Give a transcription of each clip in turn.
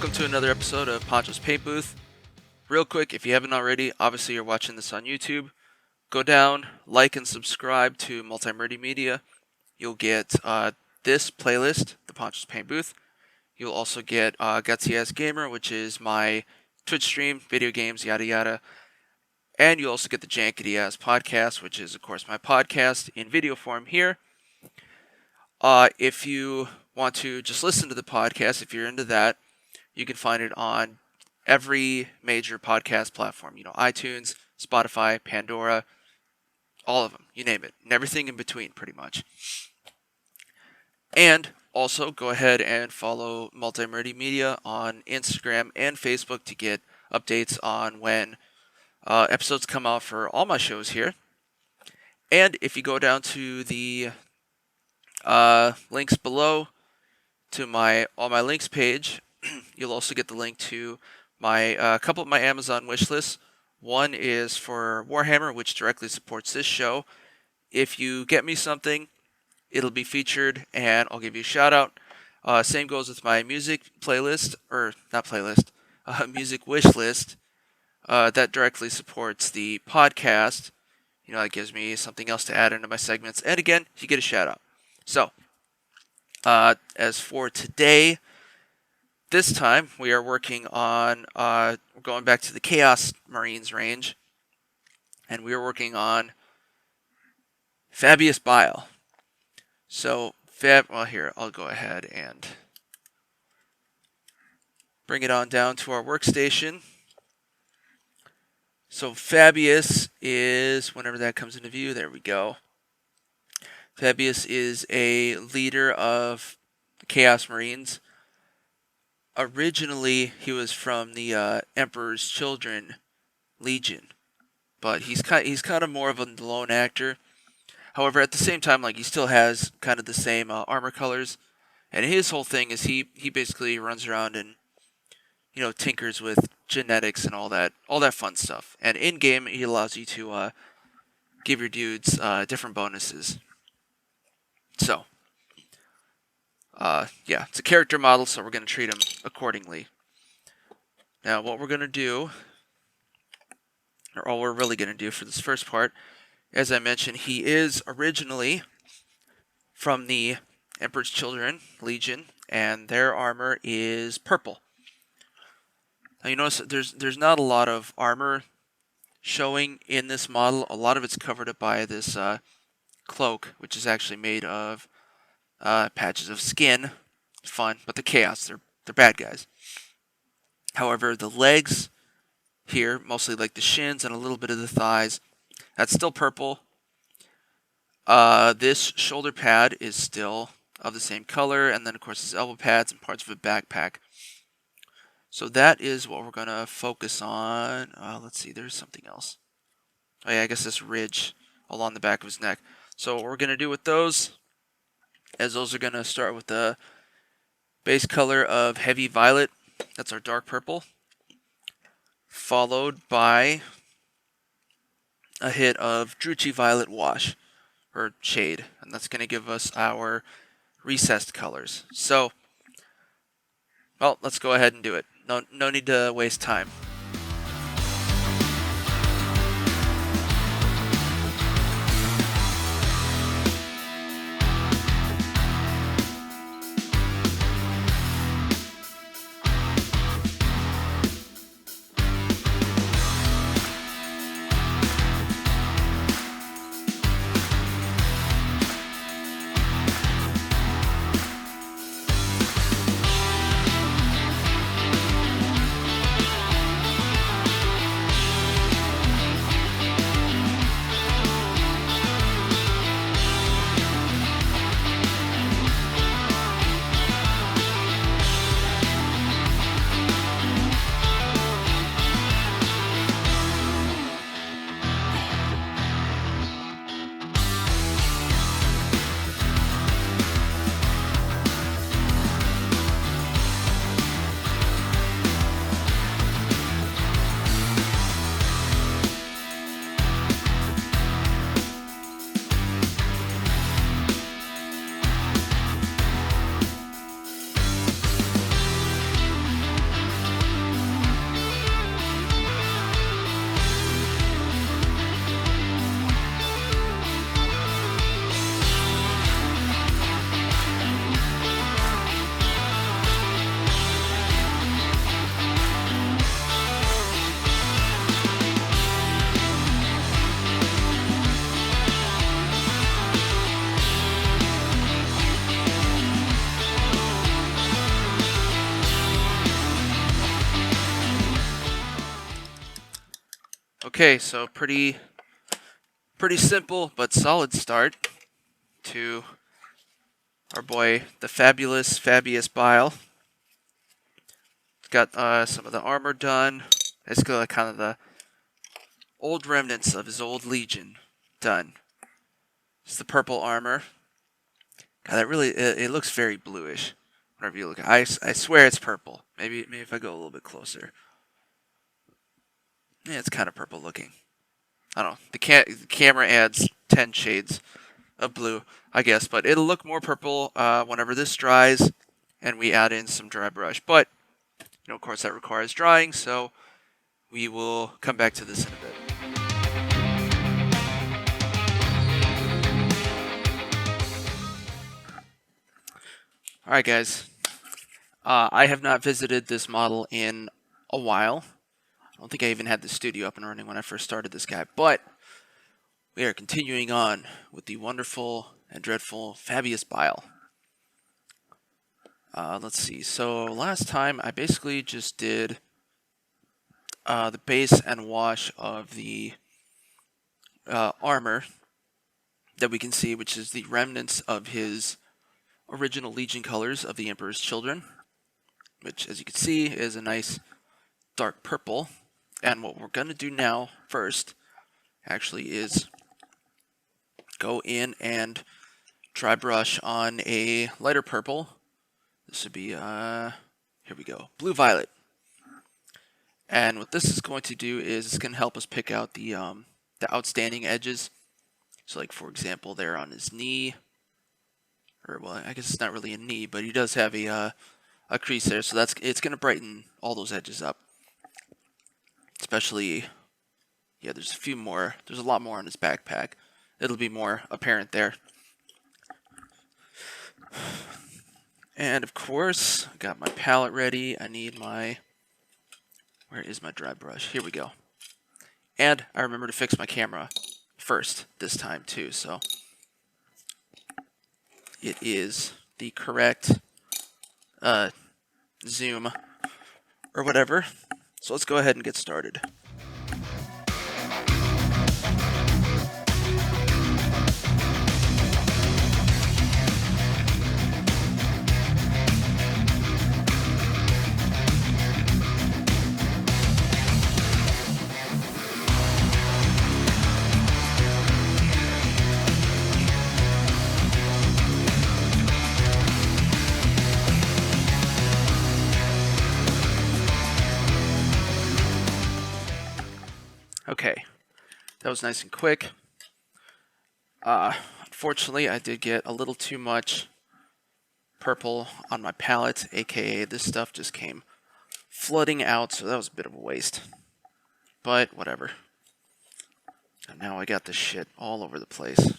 welcome to another episode of Poncho's Paint Booth. Real quick, if you haven't already, obviously you're watching this on YouTube, go down, like and subscribe to Multi-Murdy Media. You'll get this playlist, the Poncho's Paint Booth. You'll also get Gutsy Ass Gamer, which is my Twitch stream, video games, yada yada. And you'll also get the Jankety Ass Podcast, which is, of course, my podcast in video form here. If you want to just listen to the podcast, if you're into that, you can find it on every major podcast platform. iTunes, Spotify, Pandora, all of them, you name it, and everything in between, pretty much. And also, go ahead and follow Multi-Murdy Media on Instagram and Facebook to get updates on when episodes come out for all my shows here. And if you go down to the links below to all my links page, you'll also get the link to my couple of my Amazon wish lists. One is for Warhammer, which directly supports this show. If you get me something, it'll be featured, and I'll give you a shout out. Same goes with my music playlist, music wish list. That directly supports the podcast. That gives me something else to add into my segments. And again, you get a shout out. So, as for today, this time we are working on going back to the Chaos Marines range, and we are working on Fabious Bile. So, here, I'll go ahead and bring it on down to our workstation. So, Fabius is, whenever that comes into view, there we go. Fabius is a leader of the Chaos Marines. Originally, he was from the emperorschildren Legion, but he's kind of more of a lone actor. However, at the same time, he still has kind of the same armor colors, and his whole thing is he basically runs around and tinkers with genetics and all that fun stuff. And in game, he allows you to give your dudes different bonuses. So. It's a character model, so we're going to treat him accordingly. Now, what we're going to do, or all we're really going to do for this first part, as I mentioned, he is originally from the emperorschildren Legion, and their armor is purple. Now, you notice there's not a lot of armor showing in this model. A lot of it's covered up by this cloak, which is actually made of patches of skin. Fun, but the Chaos, they're bad guys. However, the legs here, mostly like the shins and a little bit of the thighs, that's still purple. This shoulder pad is still of the same color, and then of course his elbow pads and parts of a backpack. So that is what we're going to focus on. Let's see, there's something else. Oh yeah, I guess this ridge along the back of his neck. So what we're going to do with those, as those are going to start with the base color of heavy violet, that's our dark purple, followed by a hit of Druchii violet wash, or shade, and that's going to give us our recessed colors. So, well, let's go ahead and do it. No need to waste time. Okay, so pretty simple but solid start to our boy, the fabulous Fabious Bile. Got some of the armor done. It's got kind of the old remnants of his old legion done. It's the purple armor. God, that really it looks very bluish. Whenever you look, I swear it's purple. Maybe if I go a little bit closer. Yeah, it's kind of purple looking. I don't know. The camera adds 10 shades of blue, I guess, but it'll look more purple whenever this dries and we add in some dry brush. But of course, that requires drying, so we will come back to this in a bit. Alright guys, I have not visited this model in a while. I don't think I even had the studio up and running when I first started this guy, but we are continuing on with the wonderful and dreadful Fabious Bile. Let's see, so last time I basically just did the base and wash of the armor that we can see, which is the remnants of his original Legion colors of the Emperor's Children, which, as you can see, is a nice dark purple. And what we're going to do now, first, actually, is go in and dry brush on a lighter purple. This would be, here we go, blue-violet. And what this is going to do is it's going to help us pick out the outstanding edges. So, like, for example, there on his knee, or, well, I guess it's not really a knee, but he does have a crease there, so it's going to brighten all those edges up. Especially, yeah, there's a lot more on his backpack. It'll be more apparent there. And, of course, I got my palette ready. I need where is my dry brush? Here we go. And I remember to fix my camera first this time, too, so it is the correct zoom or whatever. So let's go ahead and get started. Okay, that was nice and quick. Unfortunately, I did get a little too much purple on my palette, aka this stuff just came flooding out, so that was a bit of a waste. But whatever. And now I got this shit all over the place.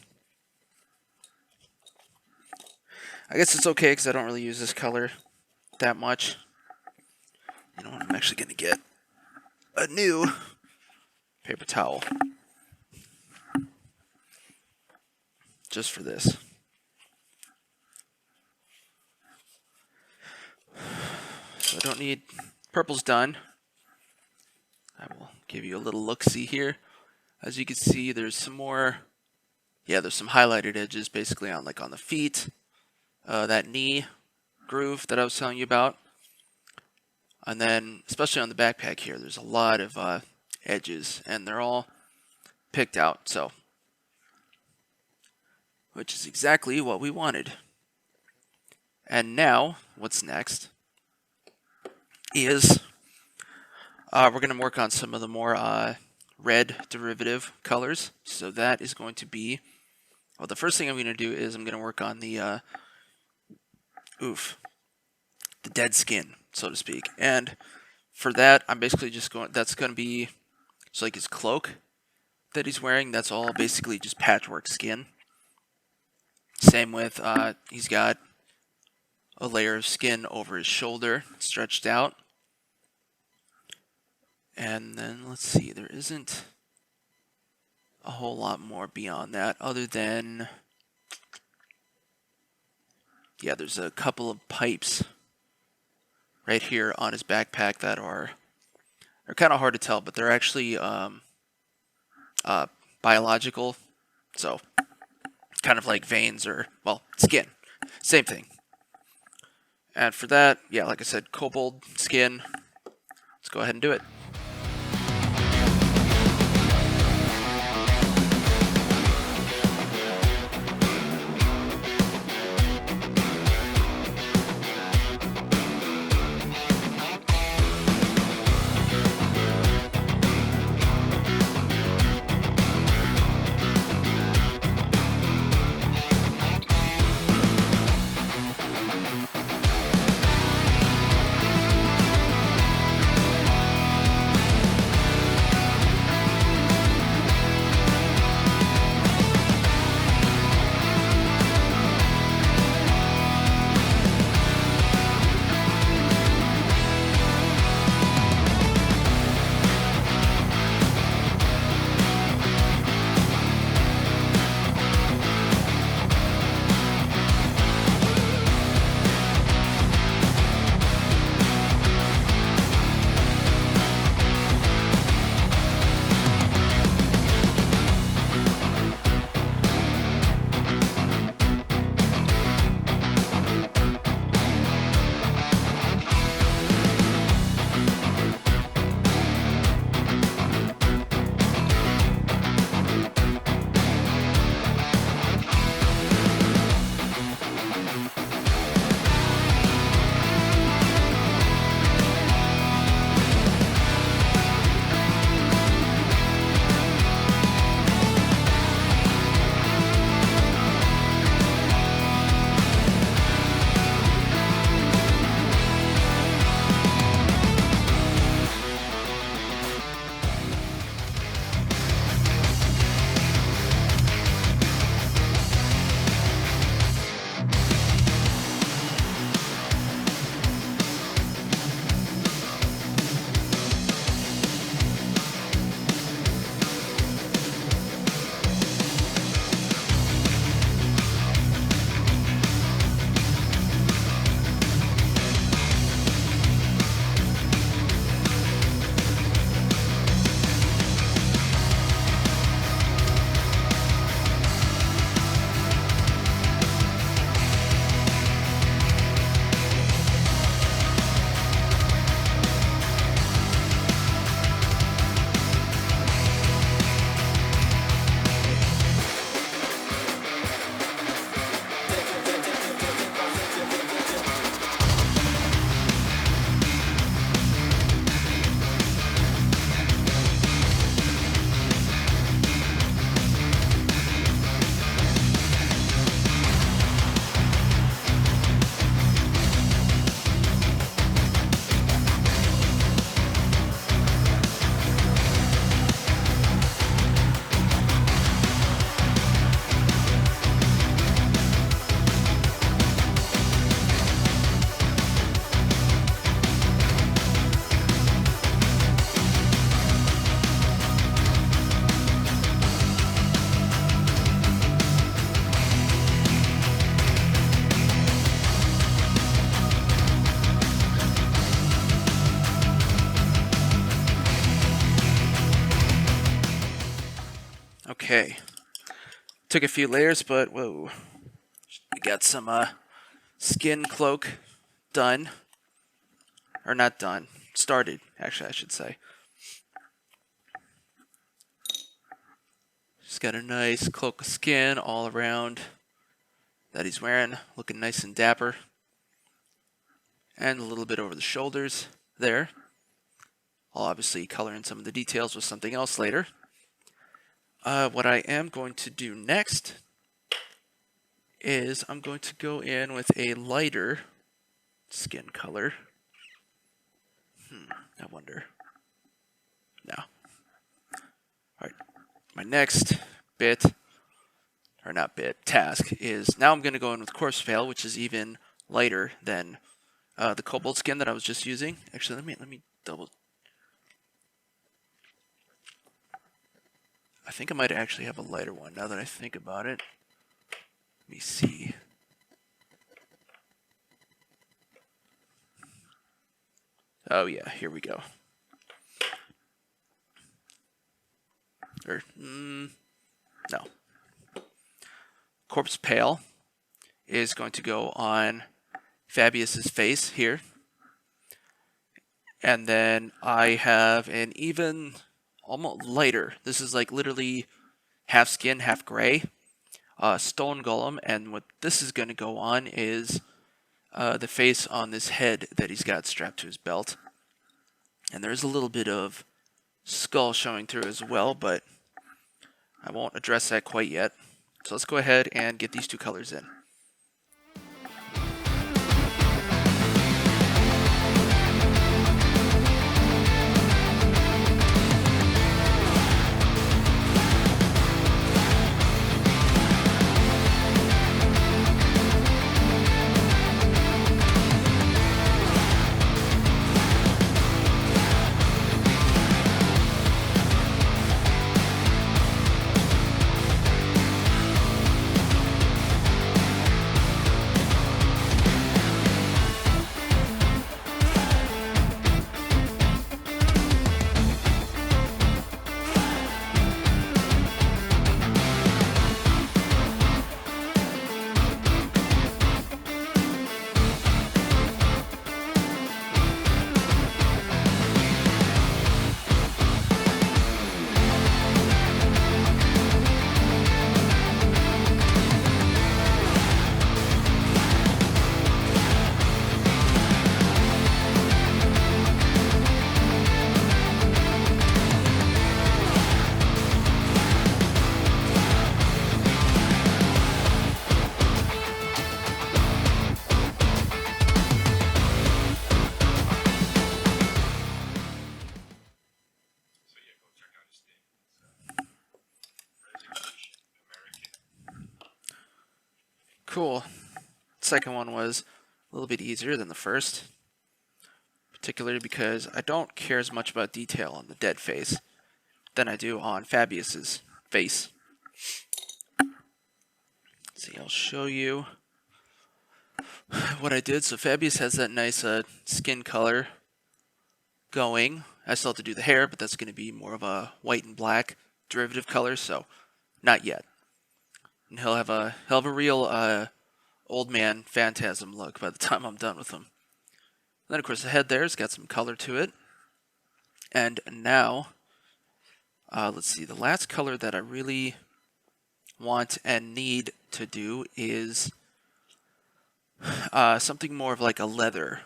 I guess it's okay because I don't really use this color that much. You know what, I'm actually going to get a new paper towel just for this. So I don't need, purple's done. I will give you a little look-see here. As you can see, there's some more, there's some highlighted edges basically on the feet, that knee groove that I was telling you about. And then, especially on the backpack here, there's a lot of edges, and they're all picked out, so, which is exactly what we wanted. And now, what's next is we're going to work on some of the more red derivative colors. So that is going to be, well, the first thing I'm going to do is I'm going to work on the the dead skin, so to speak. And for that, I'm basically just that's going to be, so like his cloak that he's wearing, that's all basically just patchwork skin. Same with, he's got a layer of skin over his shoulder, stretched out. And then, let's see, there isn't a whole lot more beyond that, other than, there's a couple of pipes right here on his backpack that are kind of hard to tell, but they're actually biological, so kind of like veins or, well, skin. Same thing. And for that, yeah, like I said, kobold skin. Let's go ahead and do it. Okay. Took a few layers, but whoa. We got some skin cloak done. Or not done. Started, actually, I should say. Just got a nice cloak of skin all around that he's wearing. Looking nice and dapper. And a little bit over the shoulders there. I'll obviously color in some of the details with something else later. What I am going to do next is I'm going to go in with a lighter skin color. I wonder. No. Alright. My next bit, or not bit, task is now I'm going to go in with coarse veil, which is even lighter than the cobalt skin that I was just using. Actually, let me double. I think I might actually have a lighter one now that I think about it. Let me see. Oh yeah, here we go. or no. Corpse Pale is going to go on Fabius's face here. And then I have an even almost lighter. This is like literally half skin, half gray. Stone Golem, and what this is going to go on is the face on this head that he's got strapped to his belt. And there's a little bit of skull showing through as well, but I won't address that quite yet. So let's go ahead and get these two colors in. Cool. Second one was a little bit easier than the first, particularly because I don't care as much about detail on the dead face than I do on Fabius's face. See, I'll show you what I did. So Fabius has that nice skin color going. I still have to do the hair, but that's going to be more of a white and black derivative color, so not yet. And he'll have a real old man phantasm look by the time I'm done with him. And then, of course, the head there's got some color to it. And now, let's see, the last color that I really want and need to do is something more of like a leather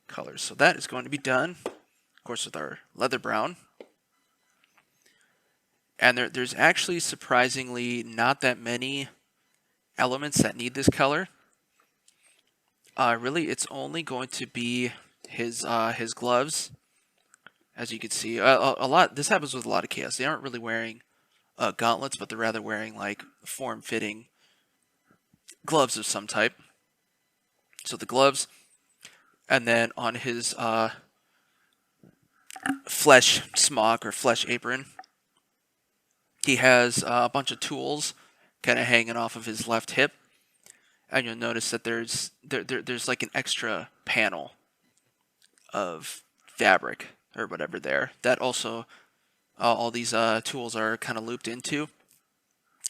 color. So that is going to be done, of course, with our leather brown. And there's actually surprisingly not that many elements that need this color. Really, it's only going to be his gloves. As you can see, a lot. This happens with a lot of chaos. They aren't really wearing gauntlets, but they're rather wearing like form-fitting gloves of some type. So the gloves, and then on his flesh smock or flesh apron, he has a bunch of tools kind of hanging off of his left hip, and you'll notice that there's like an extra panel of fabric or whatever there that also all these tools are kind of looped into,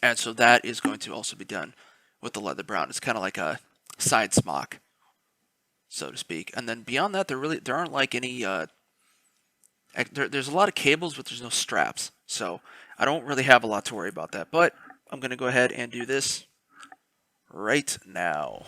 and so that is going to also be done with the leather brown. It's kind of like a side smock, so to speak. And then beyond that, there aren't like any. There's a lot of cables, but there's no straps, so I don't really have a lot to worry about that. But I'm going to go ahead and do this right now.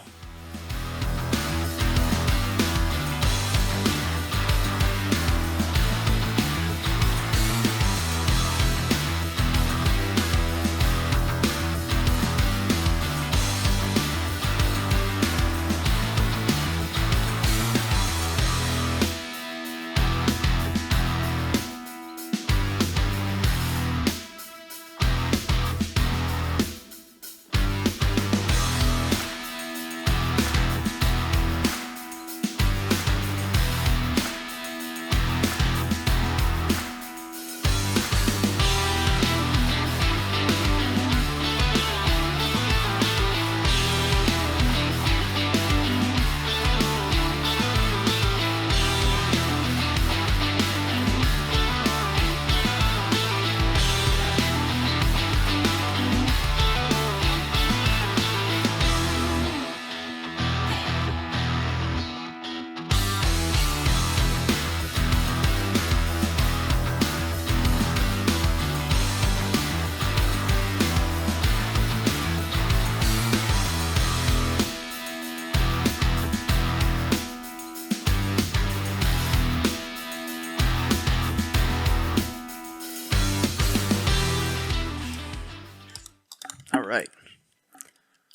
Alright.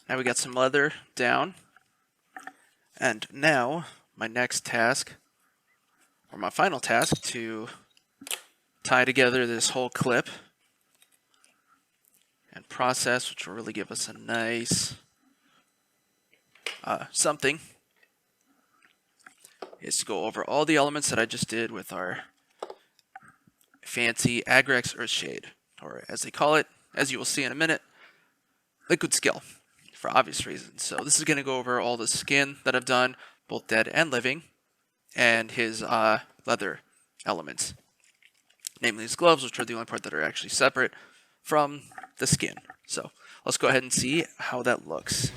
Now we got some leather down. And now, my next task, or my final task, to tie together this whole clip and process, which will really give us a nice something, is to go over all the elements that I just did with our fancy Agrex Earthshade, or as they call it, as you will see in a minute, liquid skill, for obvious reasons. So this is going to go over all the skin that I've done, both dead and living, and his leather elements, namely his gloves, which are the only part that are actually separate from the skin. So let's go ahead and see how that looks.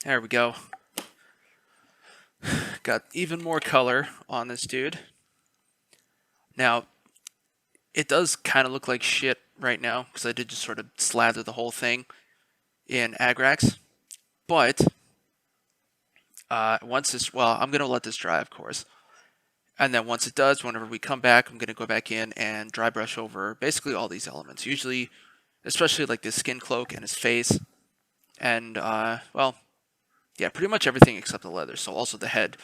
There we go. Got even more color on this dude. Now, it does kind of look like shit right now, because I did just sort of slather the whole thing in Agrax. But, once this, well, I'm going to let this dry, of course. And then once it does, whenever we come back, I'm going to go back in and dry brush over basically all these elements. Usually, especially like this skin cloak and his face. And, well, yeah, pretty much everything except the leather. So also the head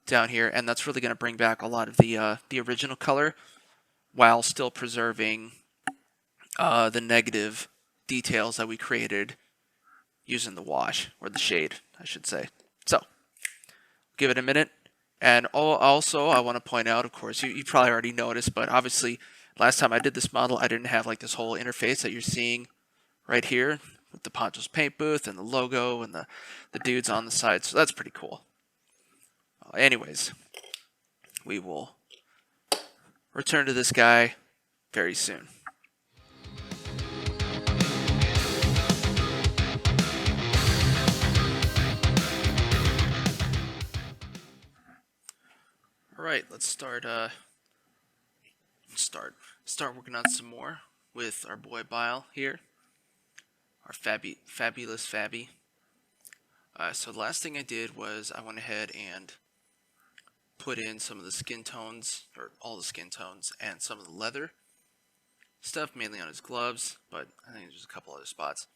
down here, and that's really going to bring back a lot of the original color, while still preserving the negative details that we created using the wash, or the shade, I should say. So, give it a minute. And also, I want to point out, of course, you probably already noticed, but obviously, last time I did this model, I didn't have like this whole interface that you're seeing right here, with the Poncho's paint booth and the logo and the dudes on the side. So that's pretty cool. Anyways, we will return to this guy very soon. Alright, let's start working on some more with our boy Bile here. Our fabulous Fabi. So the last thing I did was I went ahead and put in some of the skin tones, or all the skin tones, and some of the leather stuff, mainly on his gloves, but I think there's a couple other spots.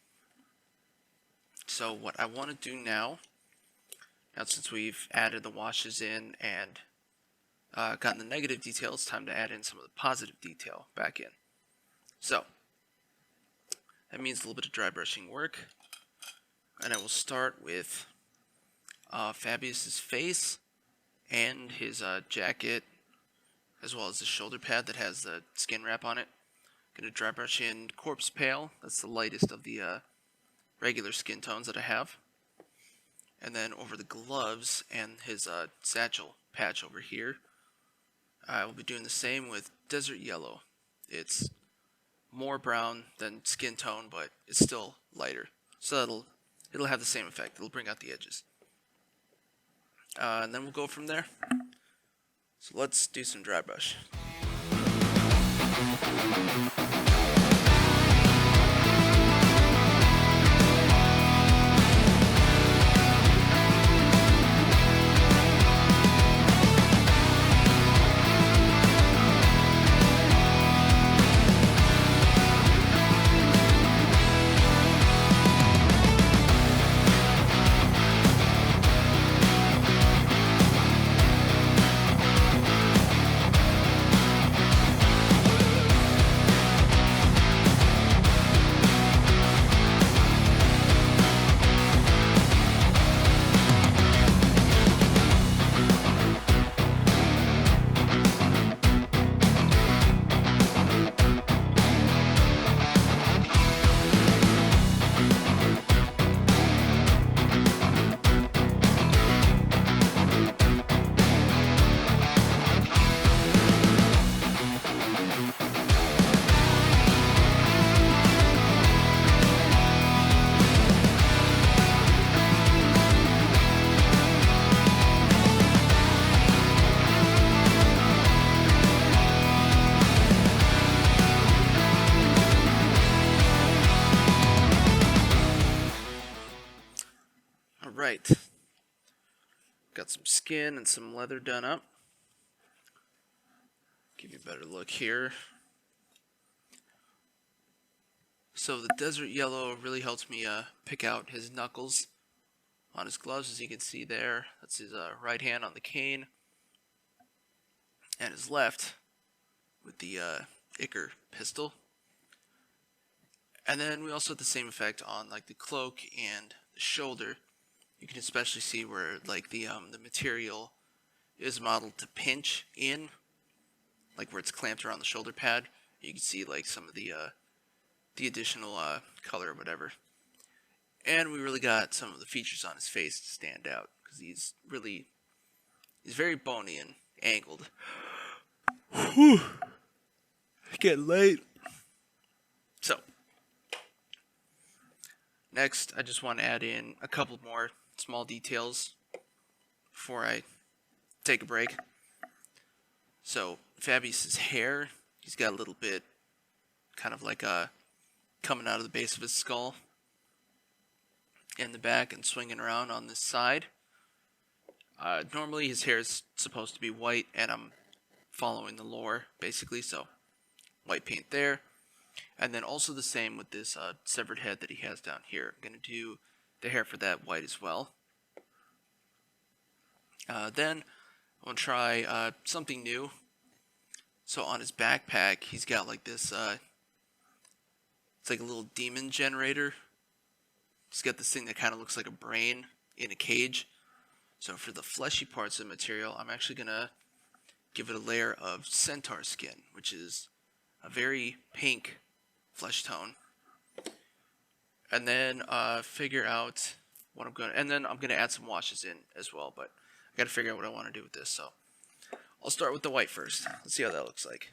So what I want to do now since we've added the washes in and gotten the negative detail, it's time to add in some of the positive detail back in. So that means a little bit of dry brushing work, and I will start with Fabius's face and his jacket, as well as the shoulder pad that has the skin wrap on it. I'm going to dry brush in Corpse Pale. That's the lightest of the regular skin tones that I have. And then over the gloves and his satchel patch over here, I will be doing the same with Desert Yellow. It's more brown than skin tone, but it's still lighter. So it'll have the same effect. It'll bring out the edges. And then we'll go from there. So let's do some dry brush. Alright. Got some skin and some leather done up. Give you a better look here. So the desert yellow really helps me pick out his knuckles on his gloves, as you can see there. That's his right hand on the cane, and his left with the Afer pistol. And then we also have the same effect on like the cloak and the shoulder. You can especially see where like the material is modeled to pinch in, like where it's clamped around the shoulder pad. You can see like some of the additional color or whatever. And we really got some of the features on his face to stand out, because he's very bony and angled. Whew. It's getting late. So, next I just want to add in a couple more small details before I take a break. So, Fabius's hair, he's got a little bit kind of like coming out of the base of his skull in the back and swinging around on this side. Normally his hair is supposed to be white, and I'm following the lore basically, so white paint there. And then also the same with this severed head that he has down here. I'm going to do the hair for that white as well. Then I'm going to try something new. So on his backpack, he's got like this, it's like a little demon generator. He's got this thing that kind of looks like a brain in a cage. So for the fleshy parts of the material, I'm actually going to give it a layer of centaur skin, which is a very pink flesh tone. And then figure out what I'm going to... And then I'm going to add some washes in as well, but I got to figure out what I want to do with this. So I'll start with the white first. Let's see how that looks like.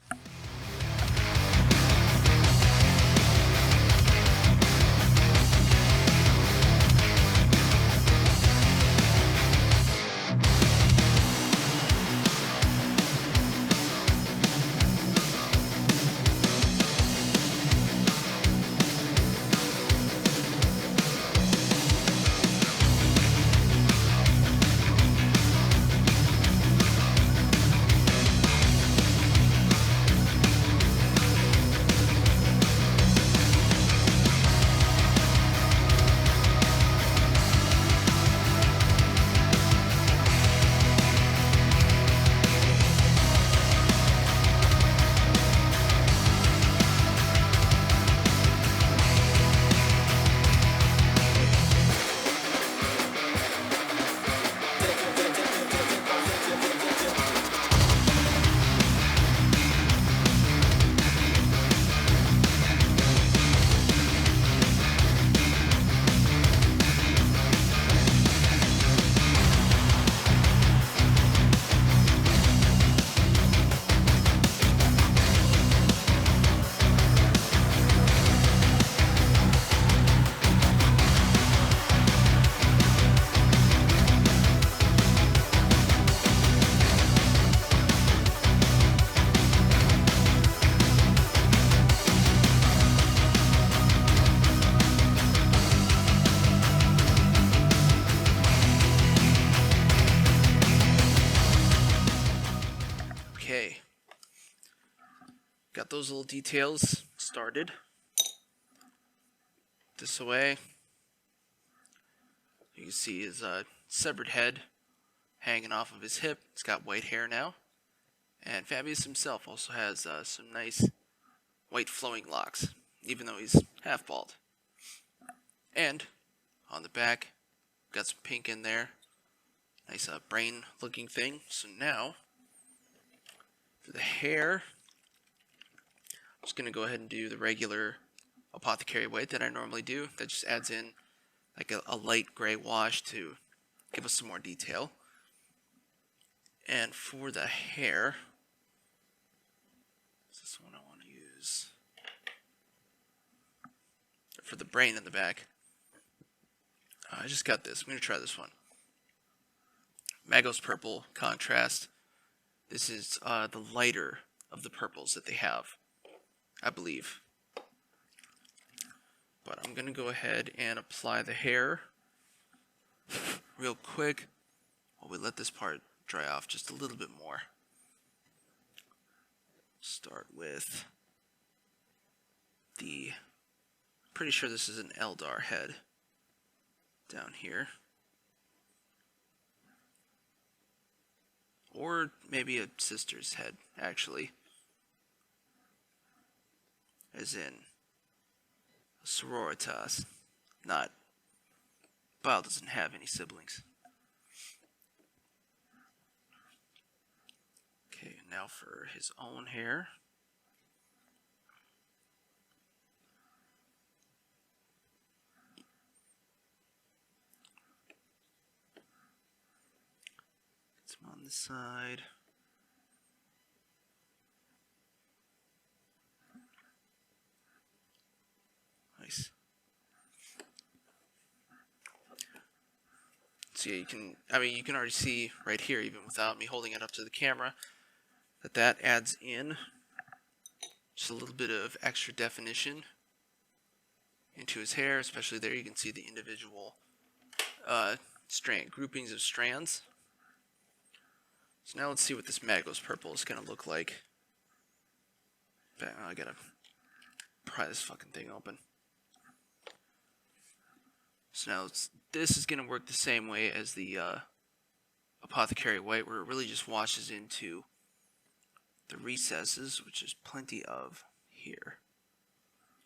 Okay, got those little details started. This away. You can see his severed head hanging off of his hip. It's got white hair now. And Fabius himself also has some nice white flowing locks, even though he's half bald. And on the back, got some pink in there. Nice brain looking thing. So now, for the hair, I'm just going to go ahead and do the regular apothecary white that I normally do. That just adds in like a light gray wash to give us some more detail. And for the hair, is this one I want to use? For the brain in the back, I just got this. I'm going to try this one. Magos Purple Contrast. This is the lighter of the purples that they have, I believe. But I'm going to go ahead and apply the hair. real quick while we let this part dry off just a little bit more. Start with the, pretty sure this is an Eldar head down here. Or maybe a sister's head, actually. As in a sororitas. Not. Bile doesn't have any siblings. Okay, now for his own hair. Get some on this side. Nice. So yeah, you can already see right here, even without me holding it up to the camera, that adds in just a little bit of extra definition into his hair, especially there you can see the individual groupings of strands. So now let's see what this Magos purple is going to look like. I gotta pry this fucking thing open. So now this is going to work the same way as the Apothecary White, where it really just washes into the recesses, which is plenty of here.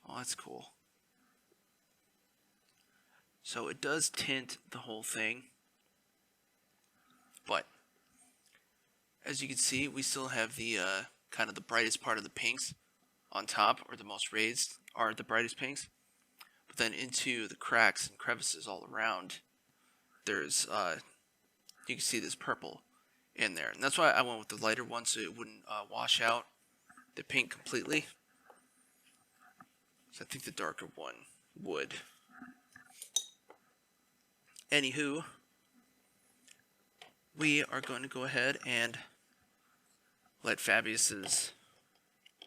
Oh, that's cool. So it does tint the whole thing, but as you can see, we still have the kind of the brightest part of the pinks on top, or the most raised are the brightest pinks. But then into the cracks and crevices all around, there's you can see this purple in there, and that's why I went with the lighter one, so it wouldn't wash out the pink completely. So I think the darker one would. Anywho, we are going to go ahead and let Fabius's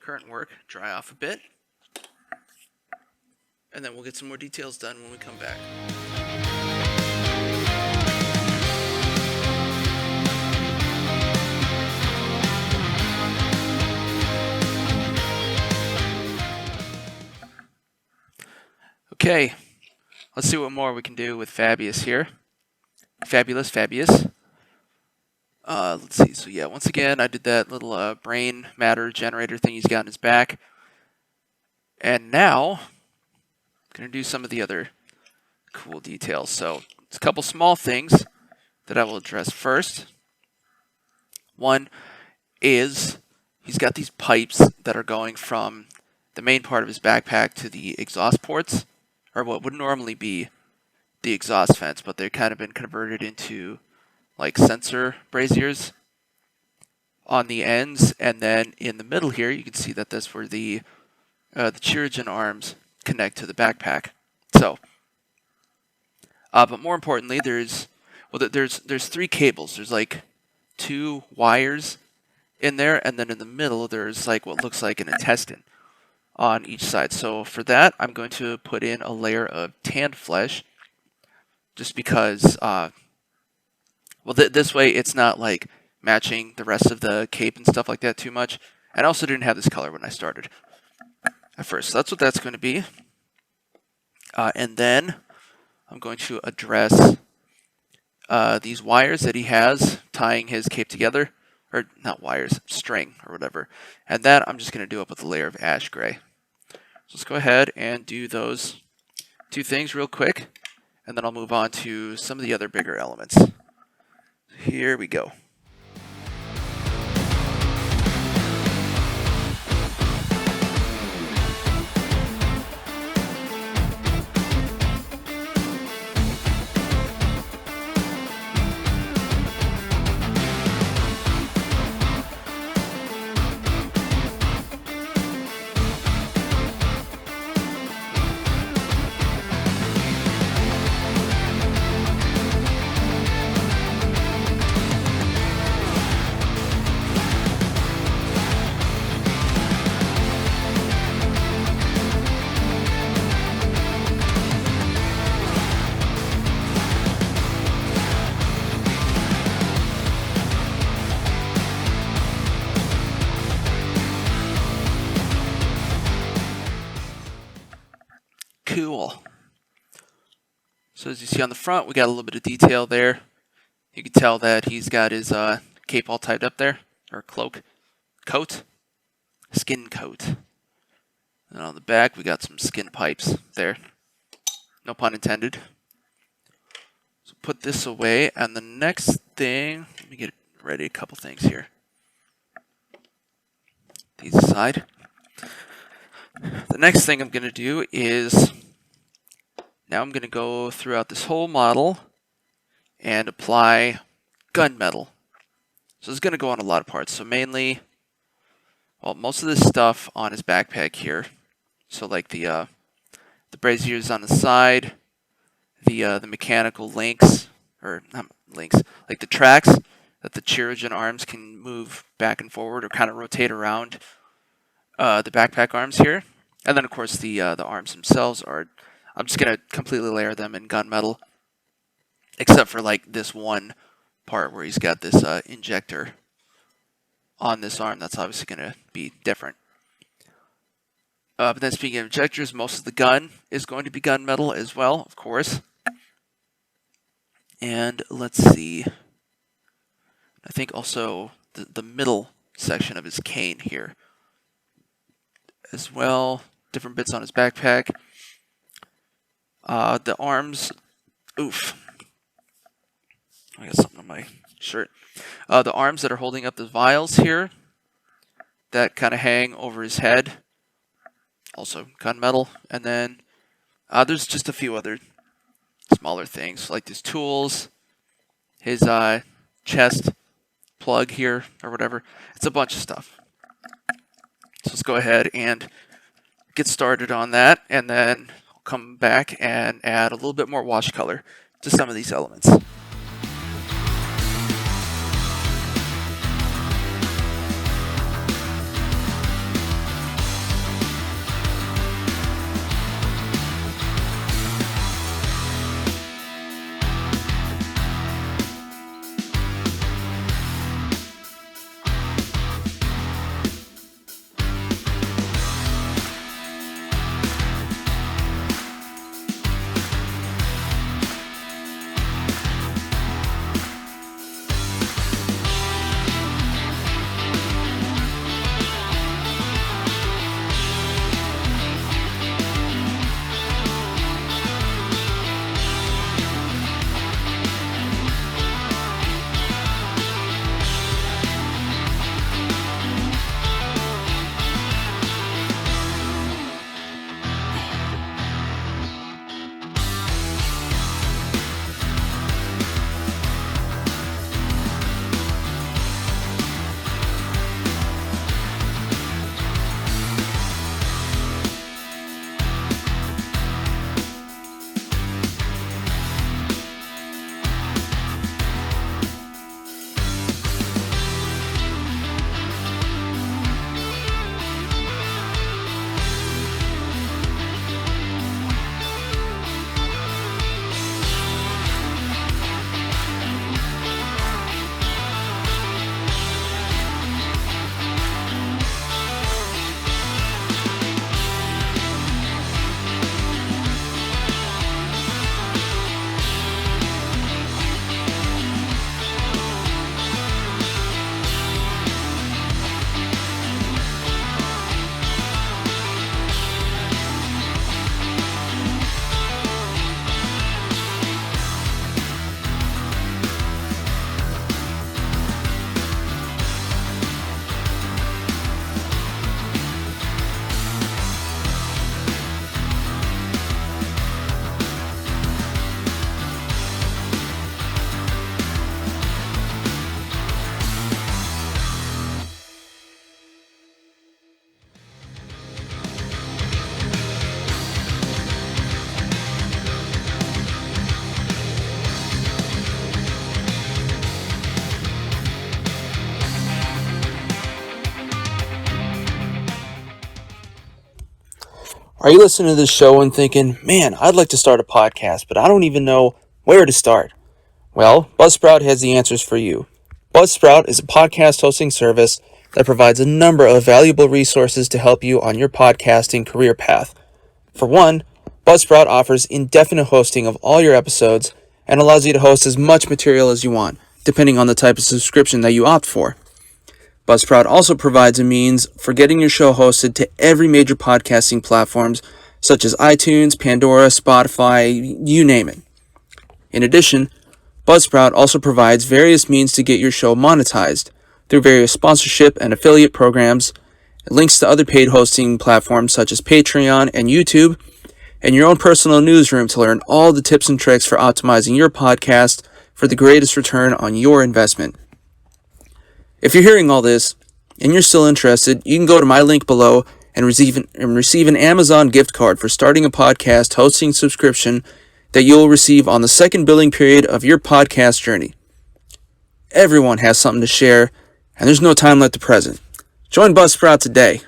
current work dry off a bit, and then we'll get some more details done when we come back. Okay, let's see what more we can do with Fabius here. Fabulous Fabius. Let's see. So yeah, once again, I did that little brain matter generator thing he's got in his back. And now, I'm going to do some of the other cool details. So, it's a couple small things that I will address first. One is, he's got these pipes that are going from the main part of his backpack to the exhaust ports, or what would normally be the exhaust vents, but they've kind of been converted into like sensor braziers on the ends, and then in the middle here you can see that that's where the Chirurgeon arms connect to the backpack. So, but more importantly, there's three cables. There's like 2 wires in there, and then in the middle there's like what looks like an intestine on each side. So for that, I'm going to put in a layer of tanned flesh, just because this way it's not like matching the rest of the cape and stuff like that too much. And I also didn't have this color when I started at first. So that's what that's going to be. And then I'm going to address these wires that he has tying his cape together. Or not wires, string or whatever. And that I'm just going to do up with a layer of ash gray. So let's go ahead and do those 2 things real quick. And then I'll move on to some of the other bigger elements. Here we go. So as you see on the front, we got a little bit of detail there. You can tell that he's got his cape all tied up there, or coat, skin coat. And on the back, we got some skin pipes there. No pun intended. So put this away, and the next thing, let me get ready a couple things here. These aside. The next thing I'm going to do is, now I'm going to go throughout this whole model and apply gunmetal. So it's going to go on a lot of parts. So mainly, well, most of this stuff on his backpack here. So like the braziers on the side, the mechanical links, or not links, like the tracks that the Chirogen arms can move back and forward or kind of rotate around the backpack arms here. And then of course the arms themselves are, I'm just going to completely layer them in gunmetal, except for like this one part where he's got this injector on this arm. That's obviously going to be different. But then speaking of injectors, most of the gun is going to be gunmetal as well, of course. And let's see. I think also the middle section of his cane here as well. Different bits on his backpack. The arms. Oof. I got something on my shirt. The arms that are holding up the vials here, that kind of hang over his head. Also gunmetal. And then there's just a few other smaller things, like his tools, his chest plug here, or whatever. It's a bunch of stuff. So let's go ahead and get started on that, and then I'll come back and add a little bit more wash color to some of these elements. Are you listening to this show and thinking, man, I'd like to start a podcast, but I don't even know where to start? Well, Buzzsprout has the answers for you. Buzzsprout is a podcast hosting service that provides a number of valuable resources to help you on your podcasting career path. For one, Buzzsprout offers indefinite hosting of all your episodes and allows you to host as much material as you want, depending on the type of subscription that you opt for. Buzzsprout also provides a means for getting your show hosted to every major podcasting platforms such as iTunes, Pandora, Spotify, you name it. In addition, Buzzsprout also provides various means to get your show monetized through various sponsorship and affiliate programs, links to other paid hosting platforms such as Patreon and YouTube, and your own personal newsroom to learn all the tips and tricks for optimizing your podcast for the greatest return on your investment. If you're hearing all this and you're still interested, you can go to my link below and receive an Amazon gift card for starting a podcast hosting subscription that you'll receive on the second billing period of your podcast journey. Everyone has something to share, and there's no time like the present. Join Buzzsprout today.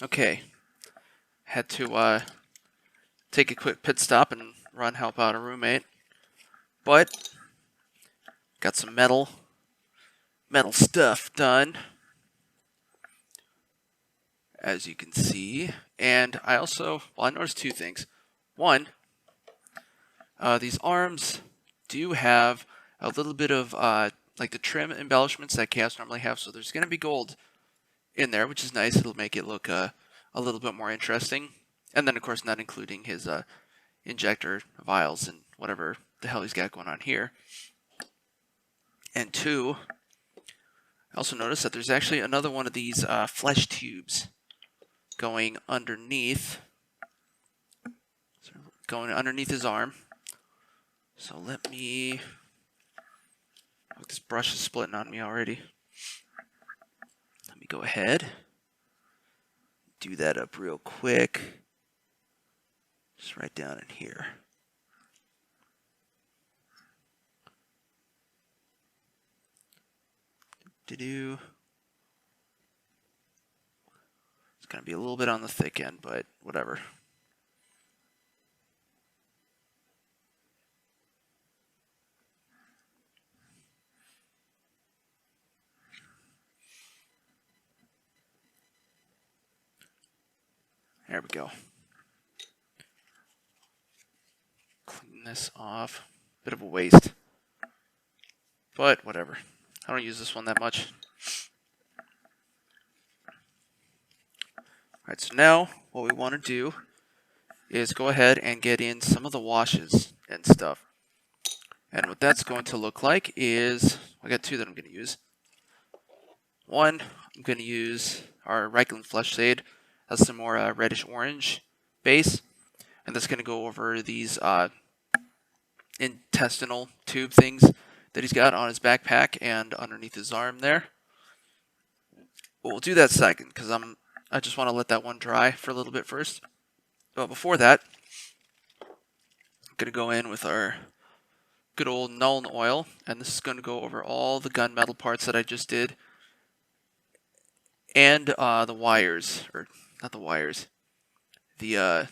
Okay, had to take a quick pit stop and run help out a roommate, but got some metal stuff done, as you can see. And I also, well, I noticed two things. One, these arms do have a little bit of like the trim embellishments that cast normally have, so there's going to be gold in there, which is nice. It'll make it look a little bit more interesting. And then, of course, not including his injector vials and whatever the hell he's got going on here. And two, I also noticed that there's actually another one of these flesh tubes going underneath his arm. So let me... Oh, this brush is splitting on me already. Let me go ahead. Do that up real quick. Just right down in here. It's going to be a little bit on the thick end, but whatever. There we go. Clean this off. Bit of a waste. But whatever. I don't use this one that much. Alright, so now what we want to do is go ahead and get in some of the washes and stuff. And what that's going to look like is, I got two that I'm going to use. One, I'm going to use our Reichland Flesh Shade. That's some more reddish orange base. And that's going to go over these intestinal tube things that he's got on his backpack and underneath his arm there. We'll do that second because I just want to let that one dry for a little bit first. But before that, I'm going to go in with our good old Nuln oil, and this is going to go over all the gunmetal parts that I just did, and the wires, or not the wires, the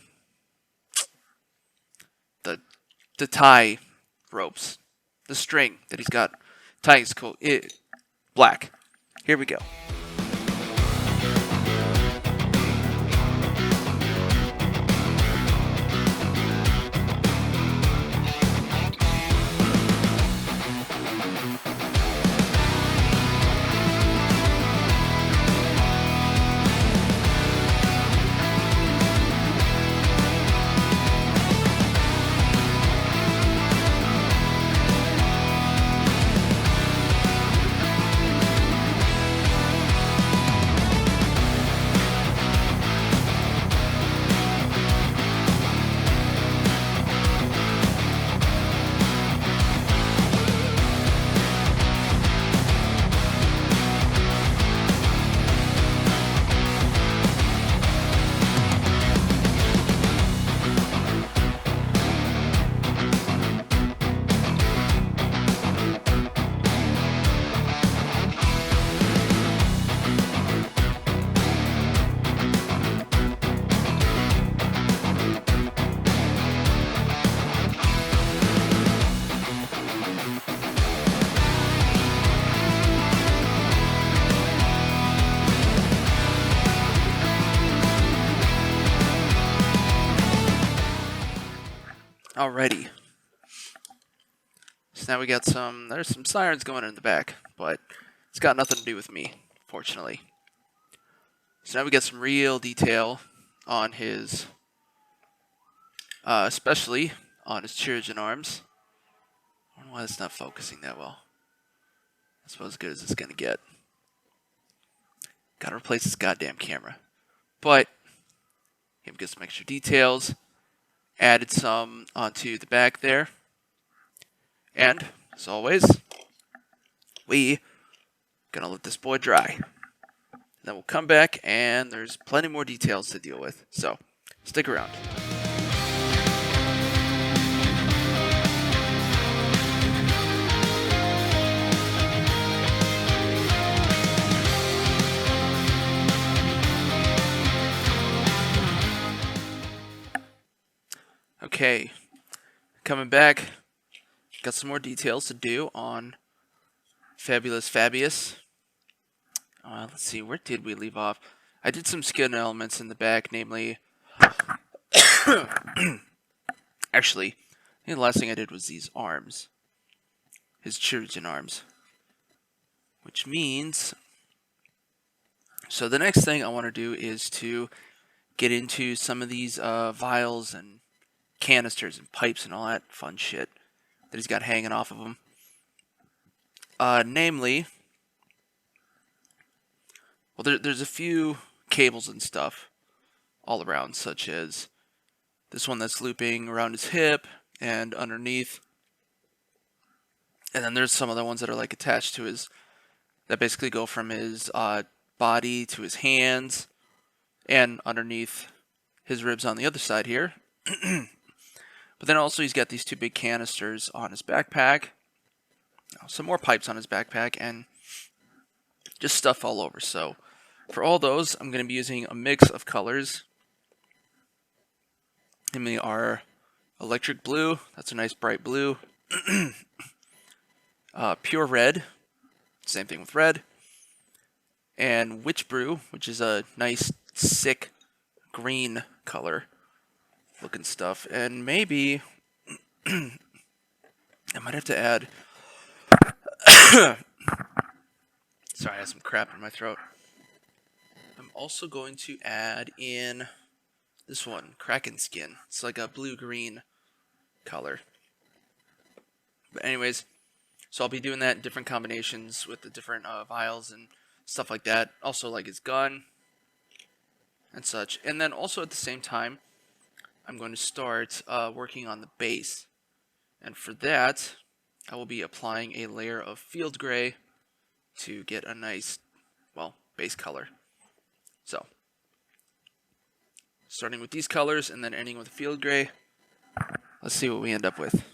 tie ropes, the string that he's got tying his coat black. Here we go. Alrighty. So now we got there's some sirens going in the back, but it's got nothing to do with me, fortunately. So now we got some real detail on his, especially on his Trojan arms. I don't know why it's not focusing that well. That's about as good as it's gonna get. Gotta replace this goddamn camera. But, here we get some extra details. Added some onto the back there. And, as always, we gonna let this boy dry. Then we'll come back and there's plenty more details to deal with. So, stick around. Okay, coming back. Got some more details to do on Fabulous Fabius. Let's see, where did we leave off? I did some skin elements in the back, namely... Actually, I think the last thing I did was these arms. His Trojan arms. Which means... So the next thing I want to do is to get into some of these vials and canisters and pipes and all that fun shit that he's got hanging off of him. Namely... Well, there's a few cables and stuff all around, such as this one that's looping around his hip and underneath. And then there's some other ones that are like attached to his, that basically go from his body to his hands and underneath his ribs on the other side here. But then also he's got these two big canisters on his backpack, some more pipes on his backpack, and just stuff all over. So for all those, I'm going to be using a mix of colors. Namely our electric blue, that's a nice bright blue. Pure red, same thing with red. And witch brew, which is a nice, sick green color looking stuff. And maybe I might have to add... Sorry, I have some crap in my throat. I'm also going to add in this one, Kraken Skin. It's like a blue-green color. But anyways, so I'll be doing that in different combinations with the different vials and stuff like that. Also like his gun and such. And then also at the same time, I'm going to start working on the base. And for that, I will be applying a layer of field gray to get a nice, well, base color. So, starting with these colors and then ending with field gray. Let's see what we end up with.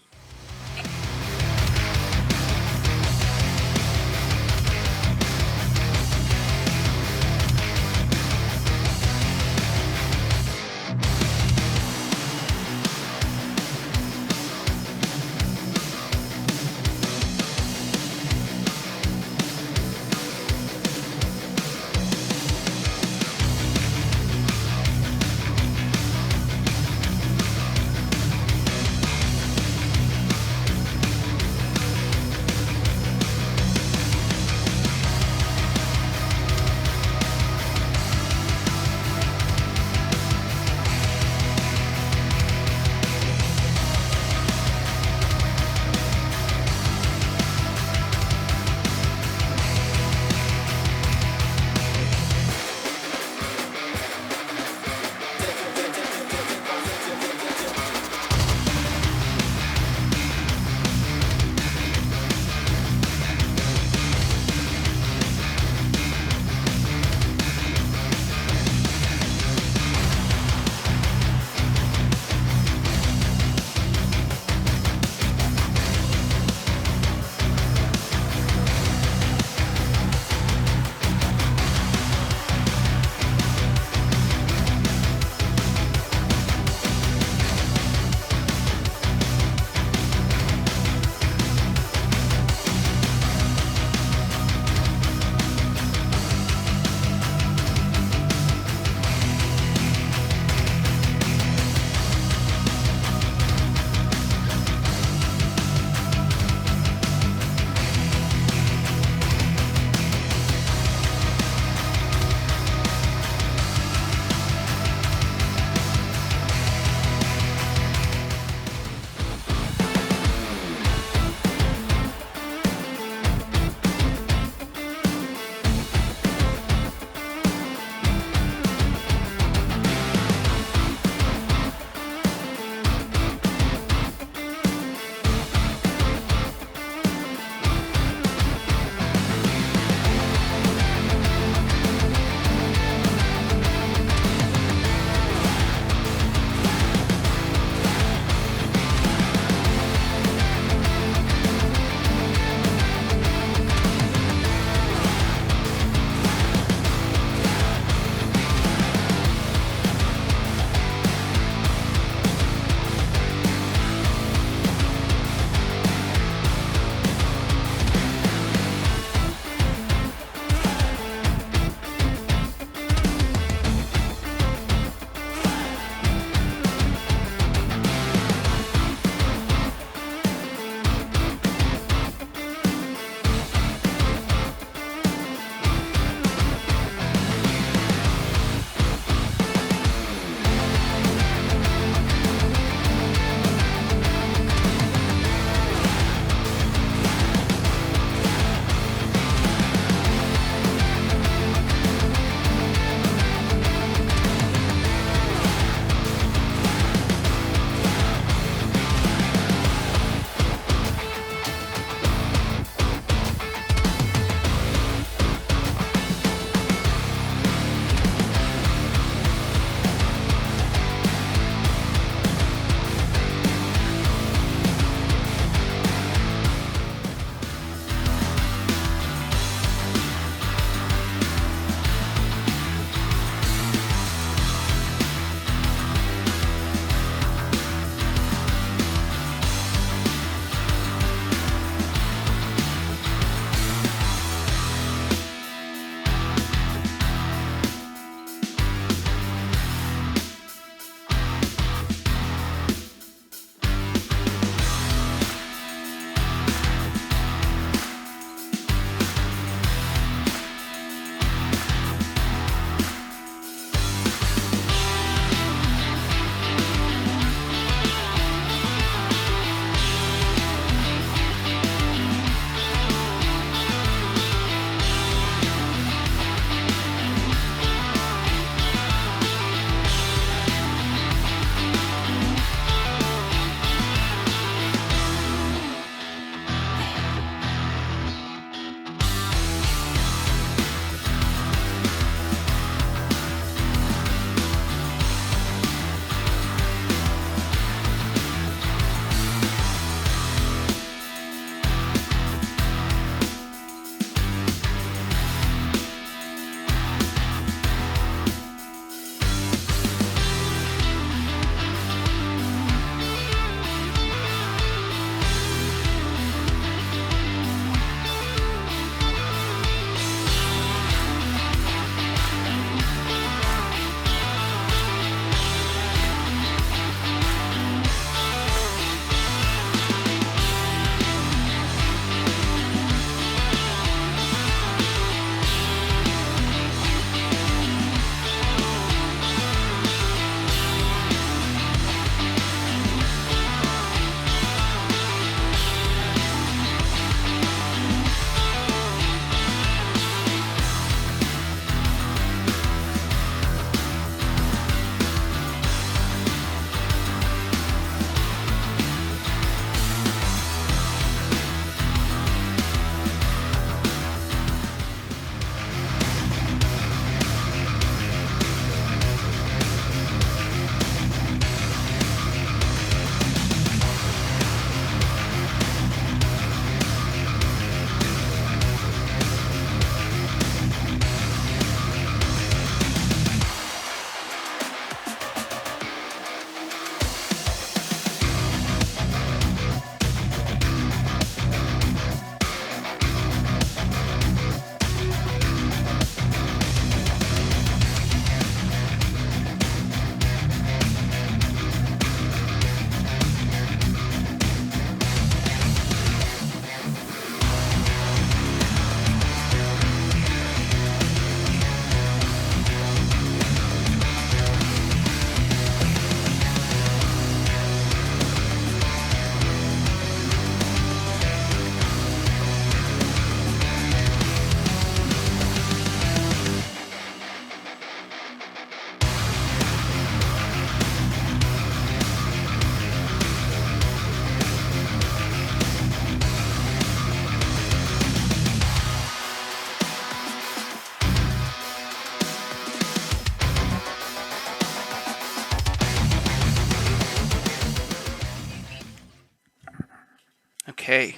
Okay.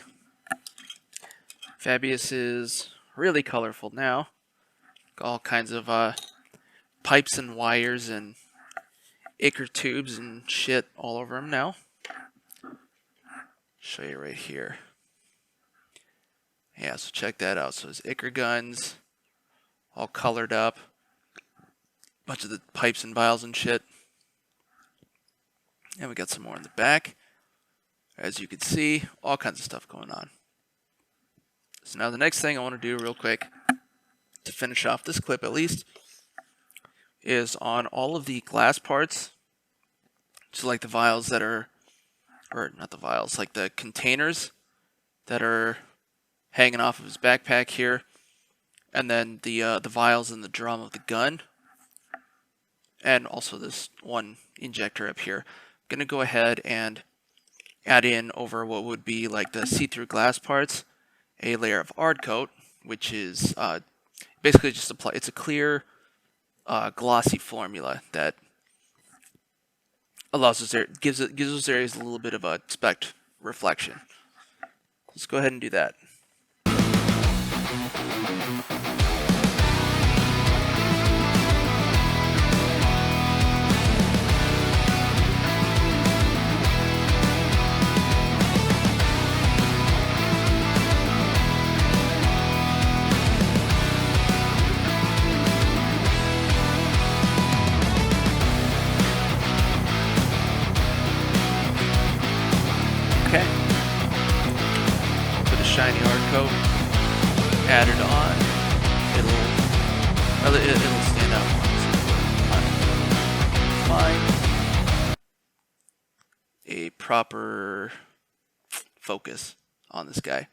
Fabius is really colorful now. Got all kinds of pipes and wires and Afer tubes and shit all over him now. Show you right here. Yeah, so check that out. So his Afer guns, all colored up. Bunch of the pipes and vials and shit. And we got some more in the back. As you can see, all kinds of stuff going on. So now the next thing I want to do real quick, to finish off this clip at least, is on all of the glass parts. So like the vials that are, or not the vials, like the containers that are hanging off of his backpack here. And then the vials in the drum of the gun. And also this one injector up here. I'm going to go ahead and add in over what would be like the see-through glass parts a layer of art coat, which is basically just it's a clear glossy formula that allows us gives those areas a little bit of a specked reflection. Let's go ahead and do that. Okay. Put a shiny hard coat added on. It'll stand out more. Find a proper focus on this guy.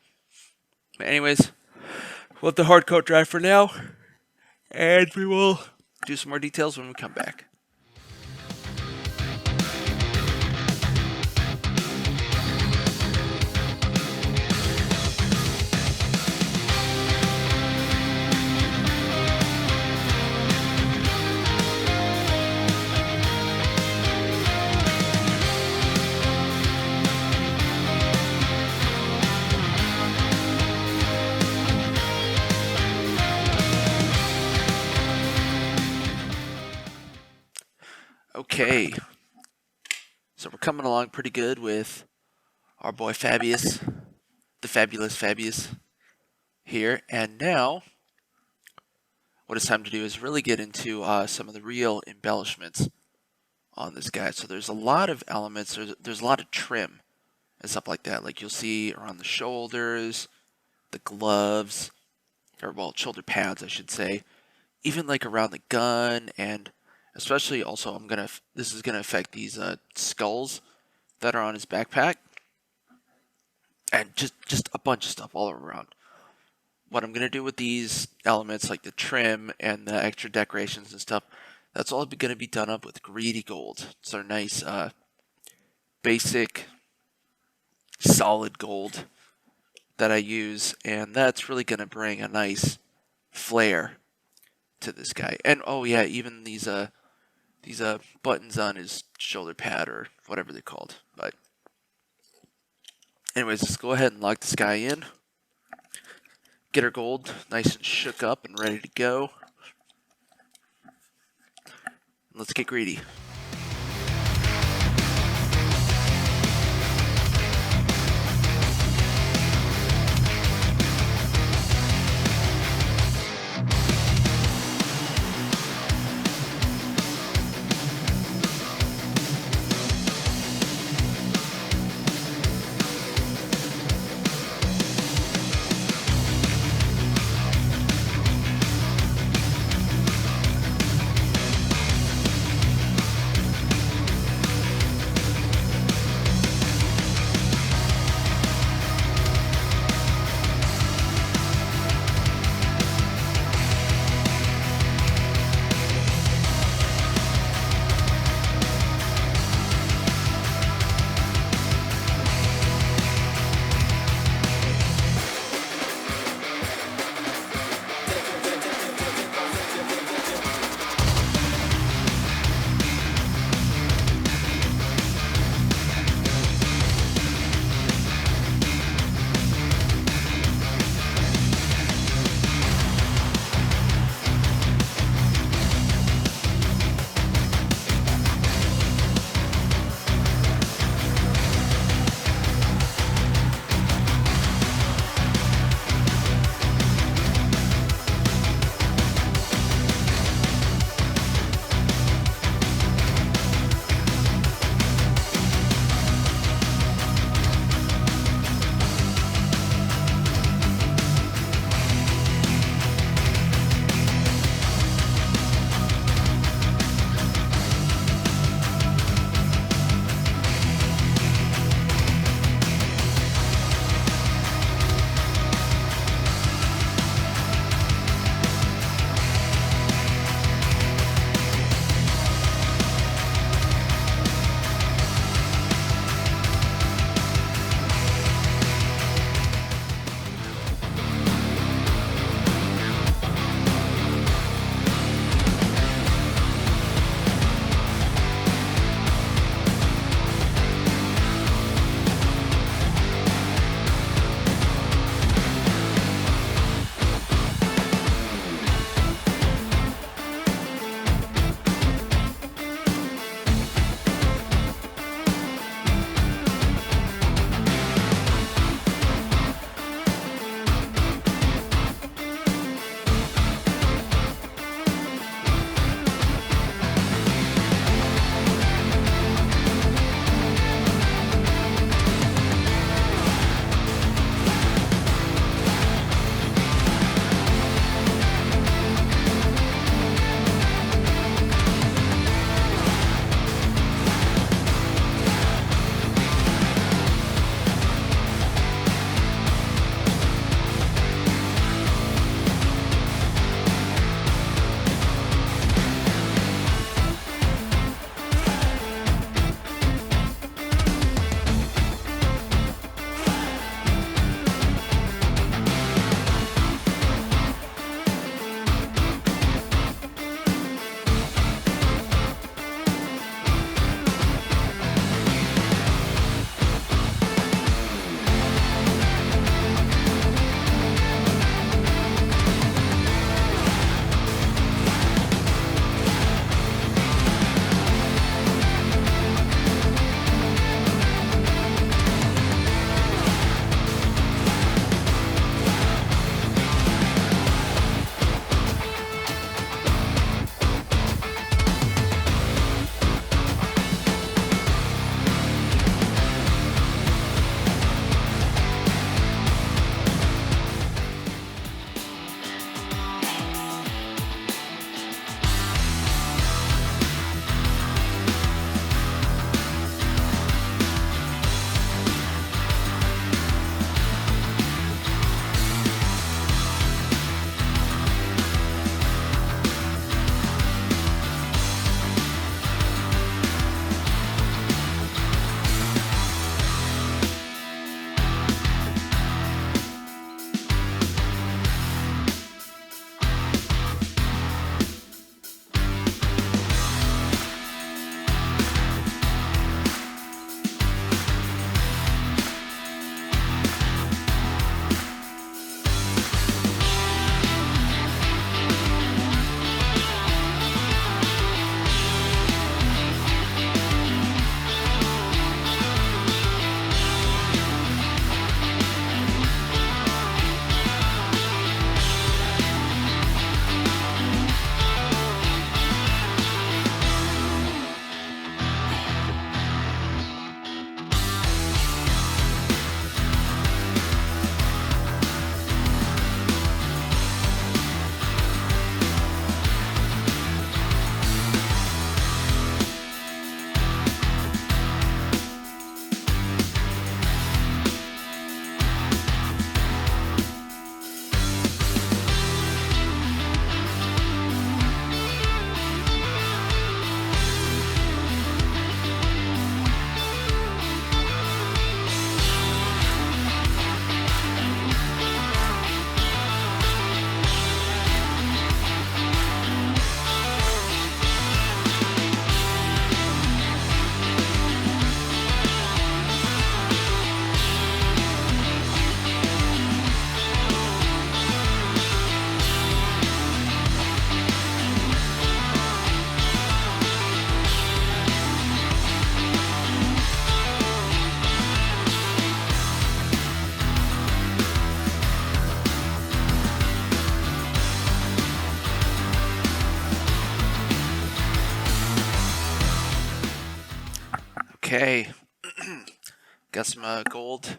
But anyways, we'll let the hard coat dry for now, and we will do some more details when we come back. Okay, so we're coming along pretty good with our boy Fabius, the fabulous Fabius here, and now what it's time to do is really get into some of the real embellishments on this guy. So there's a lot of elements, there's a lot of trim and stuff like that, like you'll see around the shoulders, the gloves, or well, shoulder pads I should say, even like around the gun, and especially also this is gonna affect these skulls that are on his backpack, and just a bunch of stuff all around. What I'm gonna do with these elements, like the trim and the extra decorations and stuff, that's all gonna be done up with greedy gold. It's our nice basic solid gold that I use, and that's really gonna bring a nice flair to this guy. And oh yeah, even these buttons on his shoulder pad or whatever they're called. But anyways, let's go ahead and lock this guy in. Get our gold nice and shook up and ready to go. Let's get greedy. Okay, got some gold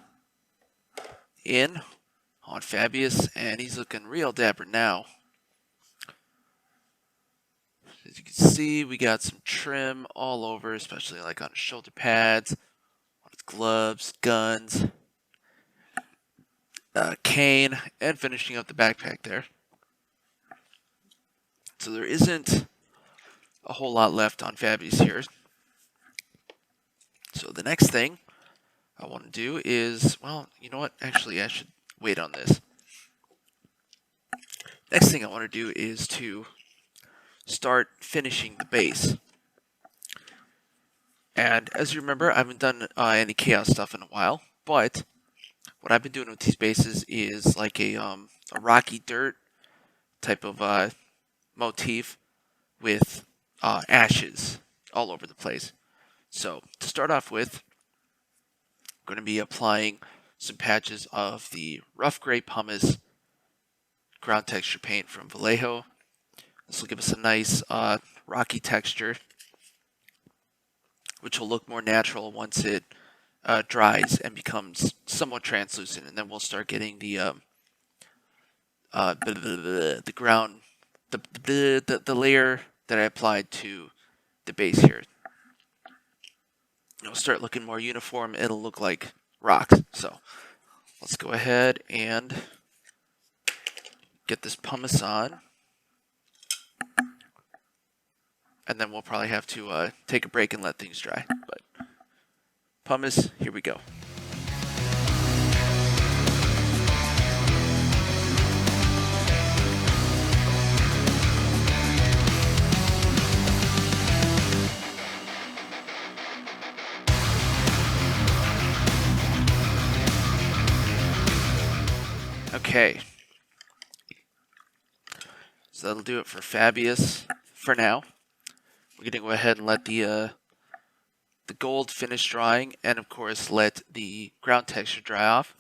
in on Fabius, and he's looking real dapper now. As you can see, we got some trim all over, especially like on his shoulder pads, on his gloves, guns, cane, and finishing up the backpack there. So there isn't a whole lot left on Fabius here. So the next thing I want to do is, well, you know what? Actually, I should wait on this. Next thing I want to do is to start finishing the base. And as you remember, I haven't done any chaos stuff in a while, but what I've been doing with these bases is like a rocky dirt type of motif with ashes all over the place. So to start off with, I'm going to be applying some patches of the rough gray pumice ground texture paint from Vallejo. This will give us a nice rocky texture, which will look more natural once it dries and becomes somewhat translucent. And then we'll start getting the ground, the layer that I applied to the base here. It'll start looking more uniform. It'll look like rocks. So let's go ahead and get this pumice on. And then we'll probably have to take a break and let things dry. But pumice, here we go. Okay. So that'll do it for Fabius for now. We're going to go ahead and let the gold finish drying, and of course let the ground texture dry off.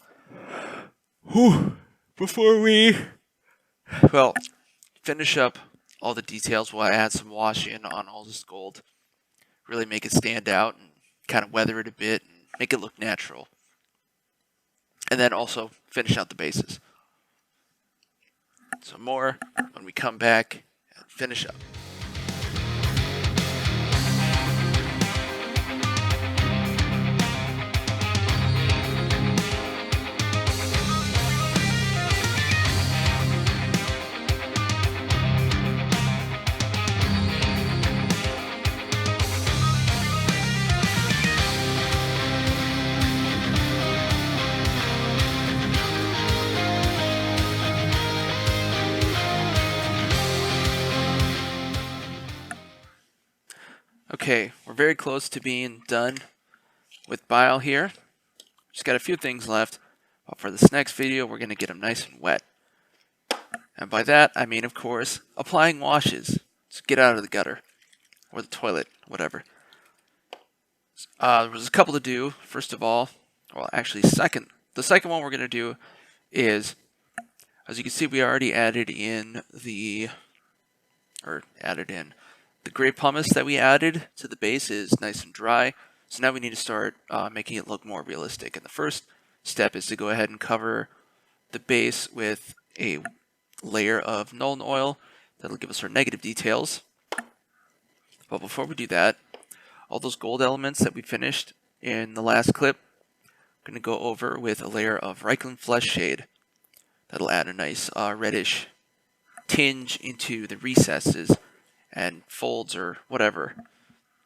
Before we, well, finish up all the details, we'll add some wash in on all this gold. Really make it stand out and kind of weather it a bit and make it look natural. And then also finish out the bases. So more when we come back and finish up. Okay, we're very close to being done with Bile here. Just got a few things left. But for this next video, we're going to get them nice and wet. And by that, I mean, of course, applying washes. Just get out of the gutter. Or the toilet, whatever. There was a couple to do. First of all, well, actually, the second one we're going to do is, as you can see, we already added in the gray pumice that we added to the base is nice and dry. So now we need to start making it look more realistic. And the first step is to go ahead and cover the base with a layer of Nuln oil. That'll give us our negative details. But before we do that, all those gold elements that we finished in the last clip, I'm going to go over with a layer of Reikland Flesh Shade. That'll add a nice reddish tinge into the recesses and folds or whatever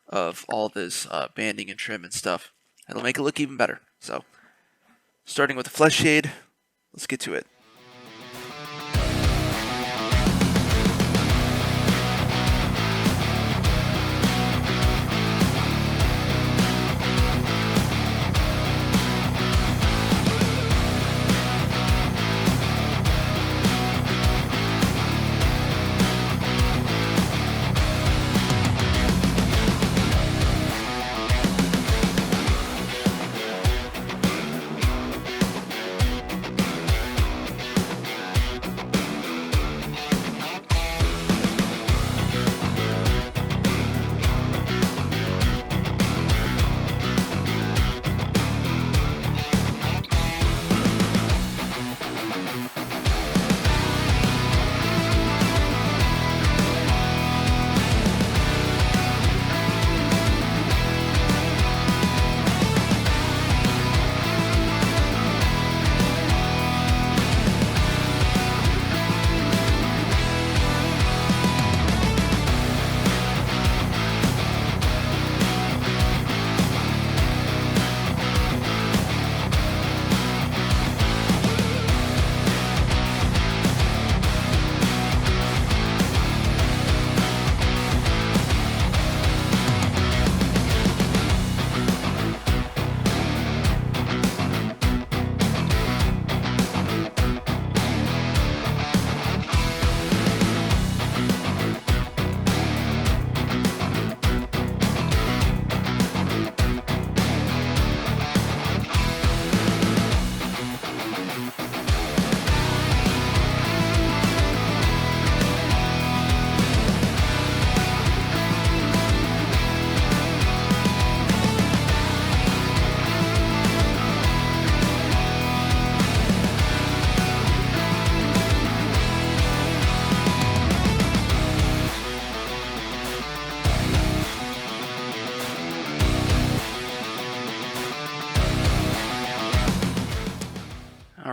of all this banding and trim and stuff. It'll make it look even better. So, starting with the flesh shade, let's get to it.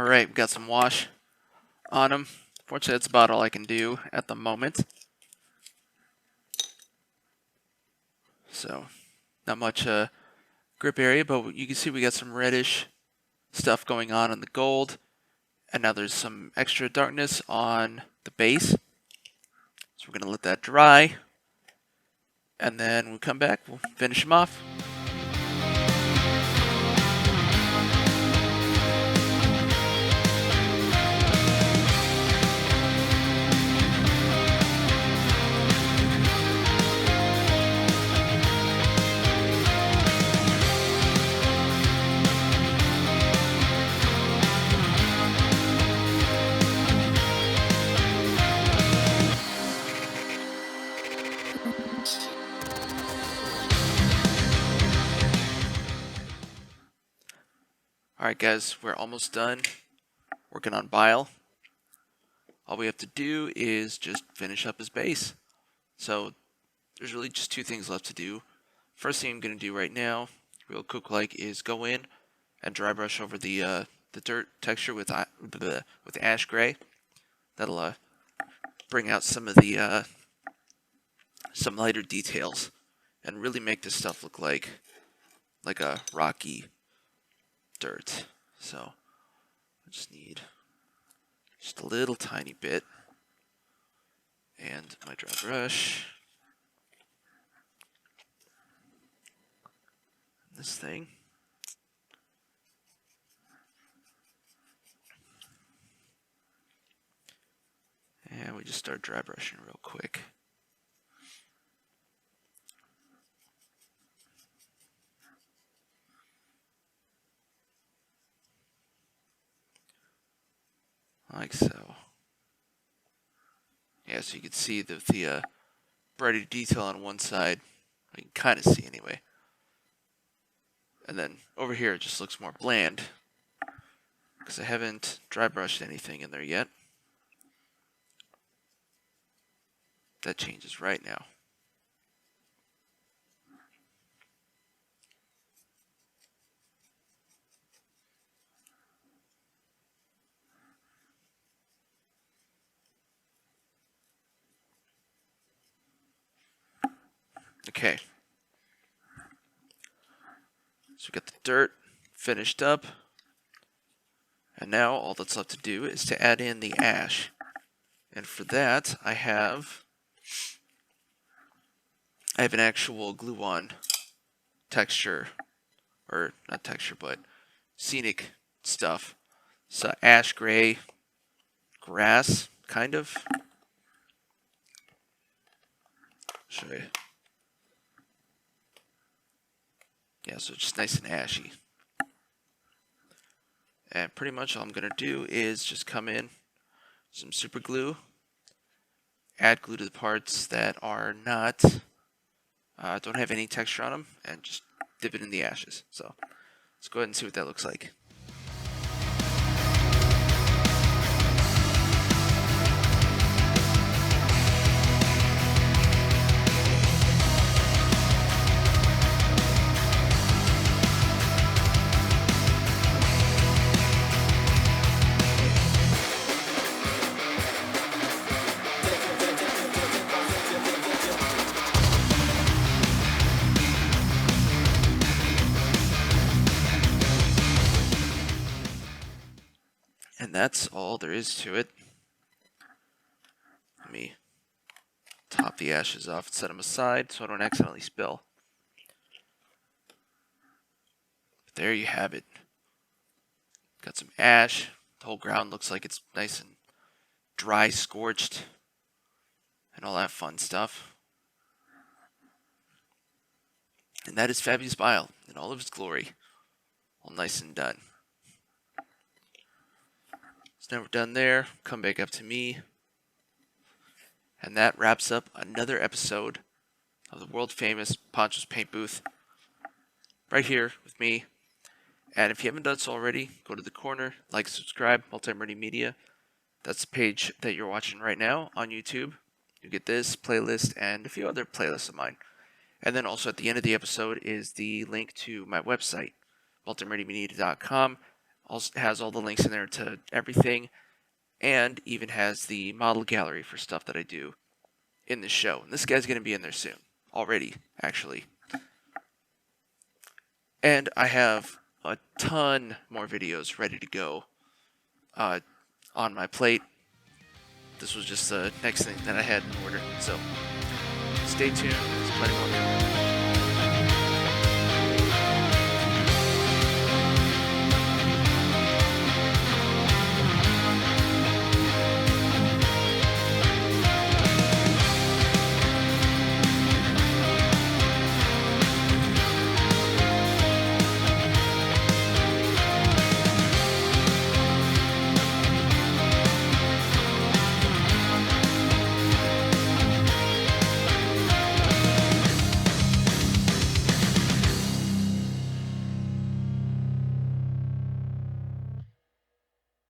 Alright, we got some wash on them. Fortunately, that's about all I can do at the moment. So, not much grip area, but you can see we got some reddish stuff going on the gold. And now there's some extra darkness on the base. So we're going to let that dry. And then when we come back, we'll finish them off. Alright guys, we're almost done working on Bile. All we have to do is just finish up his base. So there's really just two things left to do. First thing I'm going to do right now, real quick like, is go in and dry brush over the dirt texture with ash gray. That'll bring out some of the some lighter details and really make this stuff look like a rocky dirt. So I just need just a little tiny bit, and my dry brush, this thing, and we just start dry brushing real quick. Like so. Yeah, so you can see the brighter detail on one side. You can kind of see anyway. And then over here it just looks more bland because I haven't dry brushed anything in there yet. That changes right now. Okay. So we got the dirt finished up. And now all that's left to do is to add in the ash. And for that, I have an actual glue-on texture, or not texture, but scenic stuff. So ash gray grass, kind of. Show you. Yeah, so just nice and ashy. And pretty much all I'm going to do is just come in, some super glue, add glue to the parts that are not, don't have any texture on them, and just dip it in the ashes. So let's go ahead and see what that looks like. And that's all there is to it. Let me top the ashes off and set them aside so I don't accidentally spill. But there you have it. Got some ash. The whole ground looks like it's nice and dry, scorched, and all that fun stuff. And that is Fabious Bile in all of its glory. All nice and done. So now we're done there. Come back up to me. And that wraps up another episode of the world famous Poncho's Paint Booth. Right here with me. And if you haven't done so already, go to the corner, like, subscribe, Multi-Murdy Media. That's the page that you're watching right now on YouTube. You get this playlist and a few other playlists of mine. And then also at the end of the episode is the link to my website, multimurdymedia.com. Also has all the links in there to everything, and even has the model gallery for stuff that I do in the show. And this guy's going to be in there soon. Already, actually. And I have a ton more videos ready to go on my plate. This was just the next thing that I had in order. So, stay tuned. There's plenty more coming.